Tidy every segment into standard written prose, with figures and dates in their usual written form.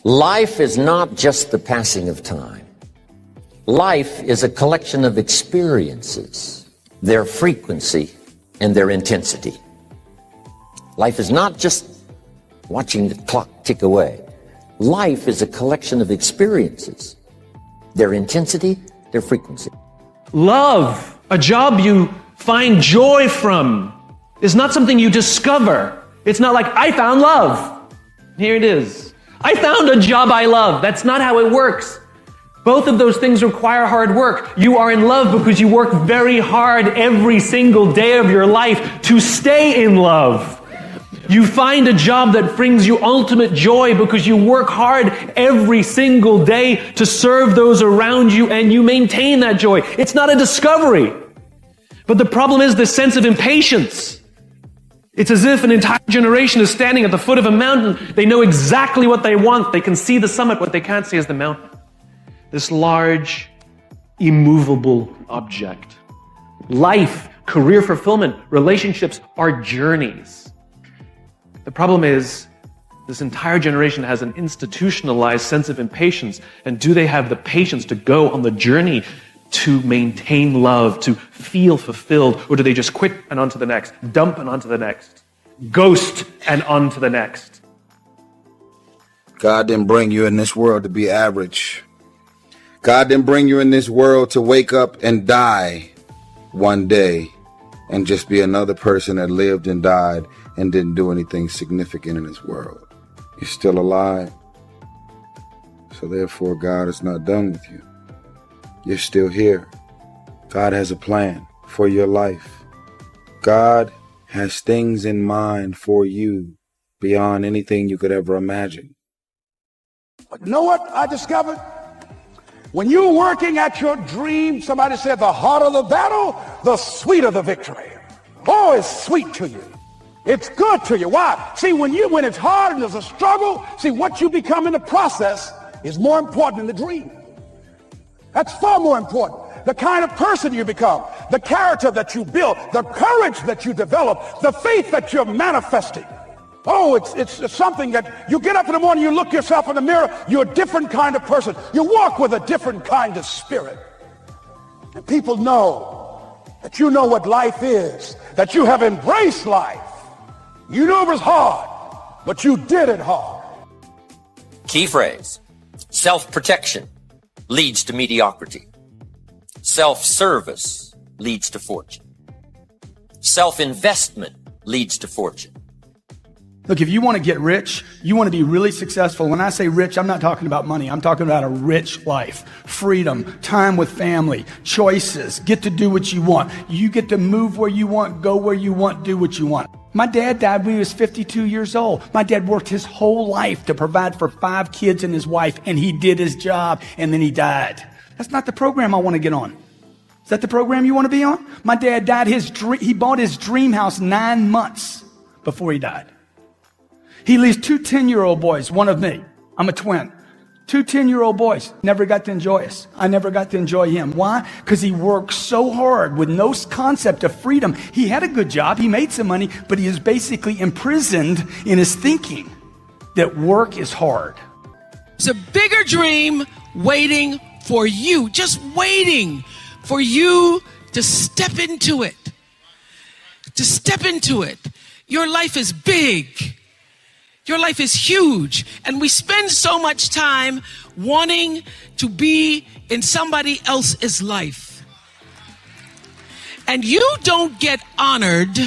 Life is not just the passing of time. Life is a collection of experiences, their frequency and their intensity. Life is not just watching the clock tick away. Life is a collection of experiences, their intensity, their frequency. Love, a job you find joy from, is not something you discover. It's not like, I found love. Here it is. I found a job I love. That's not how it works. Both of those things require hard work. You are in love because you work very hard every single day of your life to stay in love. You find a job that brings you ultimate joy because you work hard every single day to serve those around you, and you maintain that joy. It's not a discovery. But the problem is this sense of impatience. It's as if an entire generation is standing at the foot of a mountain. They know exactly what they want. They can see the summit. What they can't see is the mountain. This large, immovable object. Life, career fulfillment, relationships are journeys. The problem is, this entire generation has an institutionalized sense of impatience. And do they have the patience to go on the journey to maintain love, to feel fulfilled? Or do they just quit and on to the next, dump and on to the next, ghost and on to the next? God didn't bring you in this world to be average. God didn't bring you in this world to wake up and die one day and just be another person that lived and died and didn't do anything significant in this world. You're still alive. So therefore, God is not done with you. You're still here. God has a plan for your life. God has things in mind for you beyond anything you could ever imagine. But you know what I discovered? When you're working at your dream, somebody said the harder the battle, the sweeter the victory. Oh, it's sweet to you. It's good to you. Why? See, when it's hard and there's a struggle, see, what you become in the process is more important than the dream. That's far more important. The kind of person you become, the character that you build, the courage that you develop, the faith that you're manifesting. Oh, it's something that you get up in the morning, you look yourself in the mirror, you're a different kind of person. You walk with a different kind of spirit. And people know that you know what life is, that you have embraced life. You know it was hard, but you did it hard. Key phrase: self-protection leads to mediocrity. Self-service leads to fortune. Self-investment leads to fortune. Look, if you want to get rich, you want to be really successful. When I say rich, I'm not talking about money. I'm talking about a rich life, freedom, time with family, choices, get to do what you want. You get to move where you want, go where you want, do what you want. My dad died when he was 52 years old. My dad worked his whole life to provide for 5 kids and his wife, and he did his job, and then he died. That's not the program I want to get on. Is that the program you want to be on? My dad died, he bought his dream house 9 months before he died. He leaves 2 10-year-old boys, one of me. I'm a twin. 2 10-year-old boys. Never got to enjoy us. I never got to enjoy him. Why? Because he worked so hard with no concept of freedom. He had a good job. He made some money, but he is basically imprisoned in his thinking that work is hard. It's a bigger dream waiting for you, just waiting for you to step into it. To step into it. Your life is big. Your life is huge, and we spend so much time wanting to be in somebody else's life. And you don't get honored,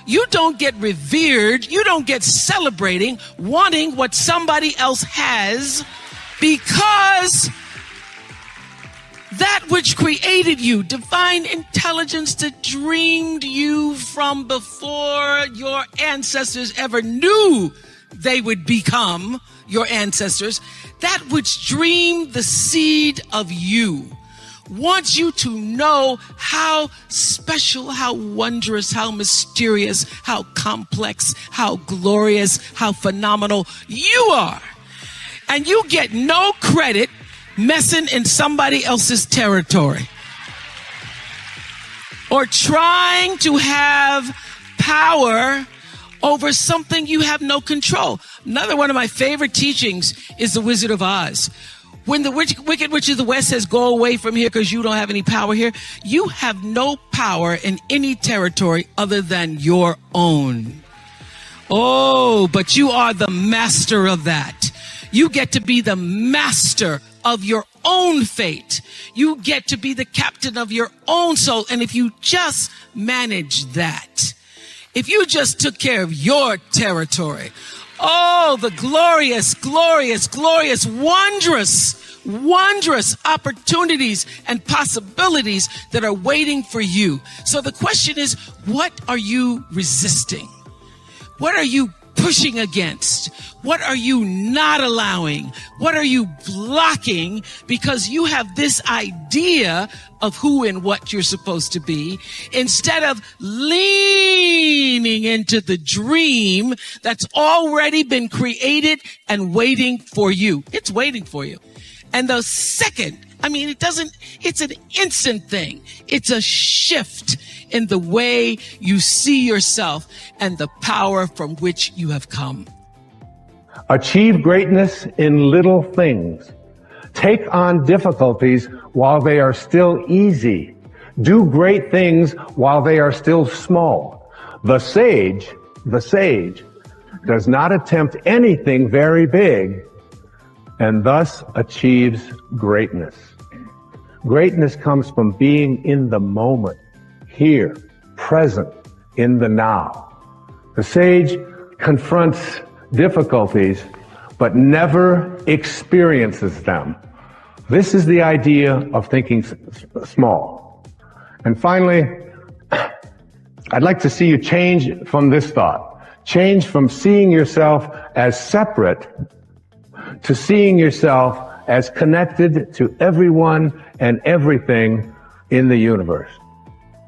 you don't get revered, you don't get celebrating wanting what somebody else has, because that which created you, divine intelligence that dreamed you from before your ancestors ever knew they would become your ancestors, that which dreamed the seed of you, wants you to know how special, how wondrous, how mysterious, how complex, how glorious, how phenomenal you are. And you get no credit messing in somebody else's territory or trying to have power over something you have no control. Another one of my favorite teachings is The Wizard of Oz. When the Wicked Witch of the West says, go away from here because you don't have any power here, you have no power in any territory other than your own. Oh, but you are the master of that. You get to be the master of your own fate. You get to be the captain of your own soul. And if you just manage that, if you just took care of your territory, oh, the glorious, glorious, glorious, wondrous opportunities and possibilities that are waiting for you. So the question is, what are you resisting? What are you pushing against? What are you not allowing? What are you blocking because you have this idea of who and what you're supposed to be instead of leaning into the dream that's already been created and waiting for you? It's waiting for you. And the second, it's an instant thing. It's a shift in the way you see yourself and the power from which you have come. Achieve greatness in little things. Take on difficulties while they are still easy. Do great things while they are still small. The sage does not attempt anything very big and thus achieves greatness. Greatness comes from being in the moment, here, present, in the now. The sage confronts difficulties, but never experiences them. This is the idea of thinking small. And finally, I'd like to see you change from this thought. Change from seeing yourself as separate to seeing yourself as connected to everyone and everything in the universe.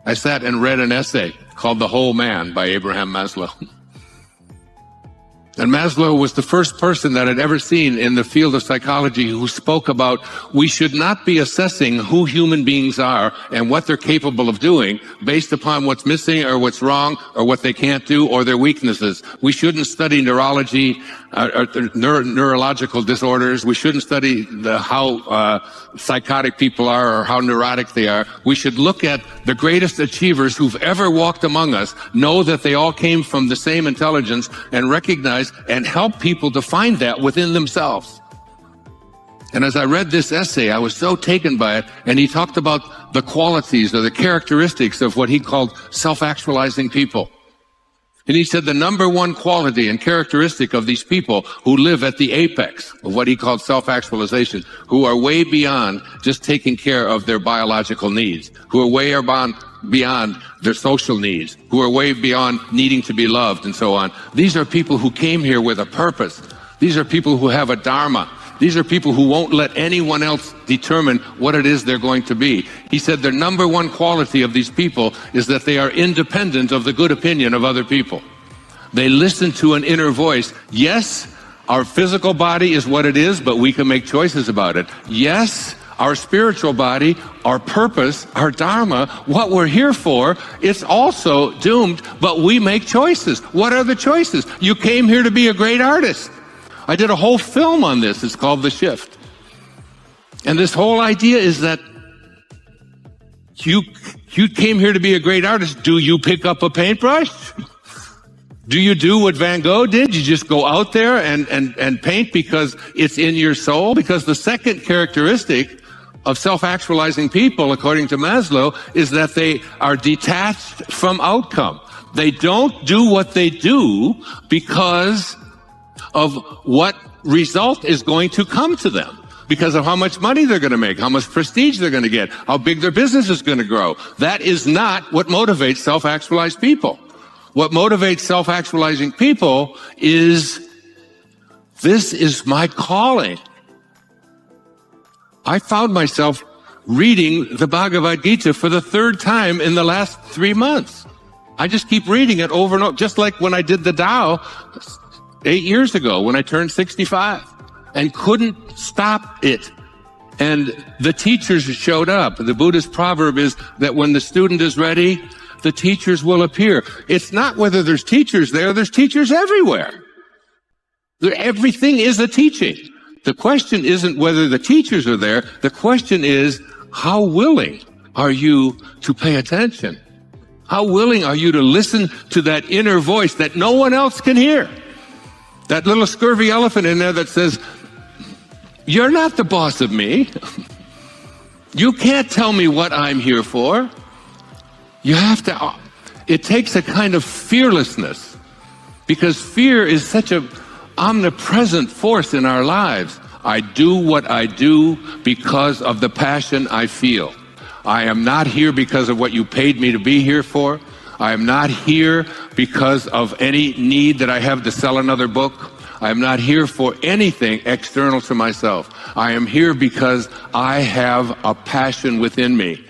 I sat and read an essay called The Whole Man by Abraham Maslow. And Maslow was the first person that I'd ever seen in the field of psychology who spoke about we should not be assessing who human beings are and what they're capable of doing based upon what's missing or what's wrong or what they can't do or their weaknesses. We shouldn't study neurology or neurological disorders. We shouldn't study how psychotic people are or how neurotic they are. We should look at the greatest achievers who've ever walked among us, know that they all came from the same intelligence, and recognize and help people to find that within themselves. And as I read this essay, I was so taken by it, and he talked about the qualities or the characteristics of what he called self-actualizing people. And he said the number one quality and characteristic of these people who live at the apex of what he called self-actualization, who are way beyond just taking care of their biological needs, who are way beyond their social needs, who are way beyond needing to be loved and so on. These are people who came here with a purpose. These are people who have a dharma. These are people who won't let anyone else determine what it is they're going to be. He said the number one quality of these people is that they are independent of the good opinion of other people. They listen to an inner voice. Yes, our physical body is what it is, but we can make choices about it. Yes, our spiritual body, our purpose, our dharma, what we're here for, it's also doomed, but we make choices. What are the choices? You came here to be a great artist. I did a whole film on this. It's called The Shift. And this whole idea is that you came here to be a great artist. Do you pick up a paintbrush? Do you do what Van Gogh did? You just go out there and paint because it's in your soul? Because the second characteristic of self-actualizing people, according to Maslow, is that they are detached from outcome. They don't do what they do because of what result is going to come to them, because of how much money they're going to make, how much prestige they're going to get, how big their business is going to grow. That is not what motivates self-actualized people. What motivates self-actualizing people is, this is my calling. I found myself reading the Bhagavad Gita for the third time in the last 3 months. I just keep reading it over and over, just like when I did the Tao 8 years ago when I turned 65 and couldn't stop it. And the teachers showed up. The Buddhist proverb is that when the student is ready, the teachers will appear. It's not whether there's teachers there's teachers everywhere. Everything is a teaching. The question isn't whether the teachers are there. The question is, how willing are you to pay attention? How willing are you to listen to that inner voice that no one else can hear? That little scurvy elephant in there that says, you're not the boss of me. You can't tell me what I'm here for. You have to, it takes a kind of fearlessness, because fear is such an omnipresent force in our lives. I do what I do because of the passion I feel. I am not here because of what you paid me to be here for. I am not here because of any need that I have to sell another book. I am not here for anything external to myself. I am here because I have a passion within me.